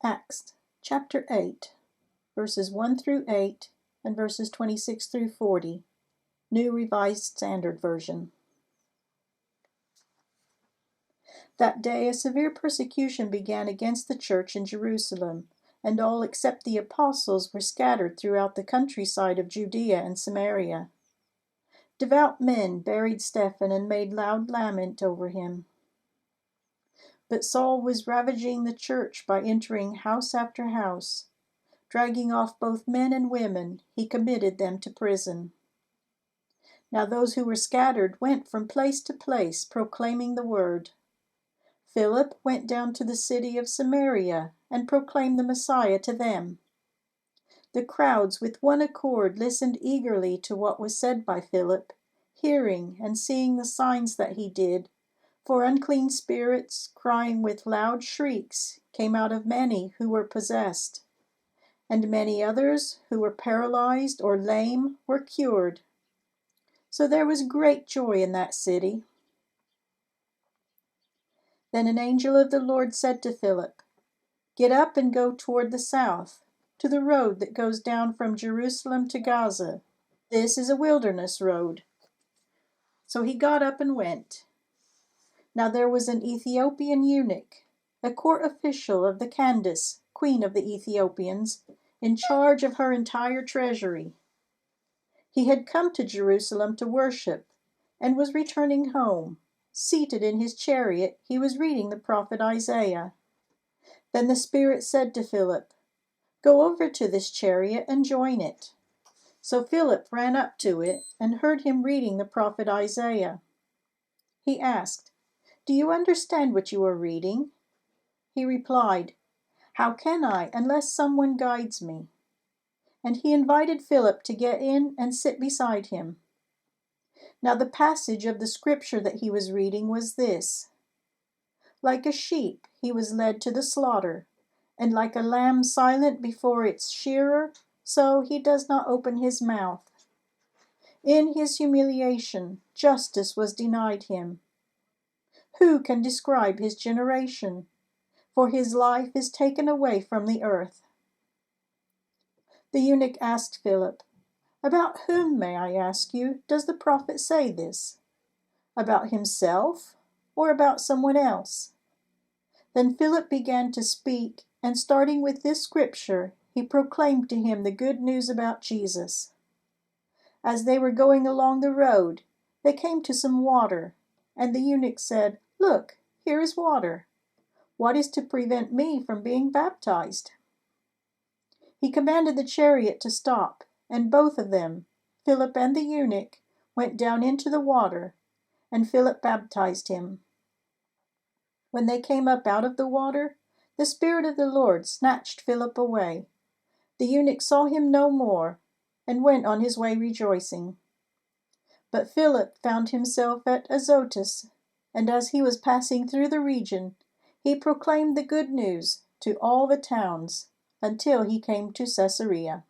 Acts chapter 8, verses 1 through 8 and verses 26 through 40, New Revised Standard Version. That day a severe persecution began against the church in Jerusalem, and all except the apostles were scattered throughout the countryside of Judea and Samaria. Devout men buried Stephen and made loud lament over him. But Saul was ravaging the church by entering house after house. Dragging off both men and women, he committed them to prison. Now those who were scattered went from place to place, proclaiming the word. Philip went down to the city of Samaria and proclaimed the Messiah to them. The crowds with one accord listened eagerly to what was said by Philip, hearing and seeing the signs that he did. For unclean spirits, crying with loud shrieks, came out of many who were possessed. And many others who were paralyzed or lame were cured. So there was great joy in that city. Then an angel of the Lord said to Philip, "Get up and go toward the south, to the road that goes down from Jerusalem to Gaza. This is a wilderness road." So he got up and went. Now there was an Ethiopian eunuch, a court official of the Candace, queen of the Ethiopians, in charge of her entire treasury. He had come to Jerusalem to worship, and was returning home. Seated in his chariot, he was reading the prophet Isaiah. Then the Spirit said to Philip, "Go over to this chariot and join it." So Philip ran up to it and heard him reading the prophet Isaiah. He asked, "Do you understand what you are reading?" He replied, "How can I unless someone guides me?" And he invited Philip to get in and sit beside him. Now the passage of the scripture that he was reading was this: "Like a sheep he was led to the slaughter, and like a lamb silent before its shearer, so he does not open his mouth. In his humiliation, justice was denied him. Who can describe his generation? For his life is taken away from the earth." The eunuch asked Philip, "About whom, may I ask you, does the prophet say this? About himself or about someone else?" Then Philip began to speak, and starting with this scripture, he proclaimed to him the good news about Jesus. As they were going along the road, they came to some water, and the eunuch said, "Look, here is water. What is to prevent me from being baptized?" He commanded the chariot to stop, and both of them, Philip and the eunuch, went down into the water, and Philip baptized him. When they came up out of the water, the Spirit of the Lord snatched Philip away. The eunuch saw him no more, and went on his way rejoicing. But Philip found himself at Azotus, and as he was passing through the region, he proclaimed the good news to all the towns until he came to Caesarea.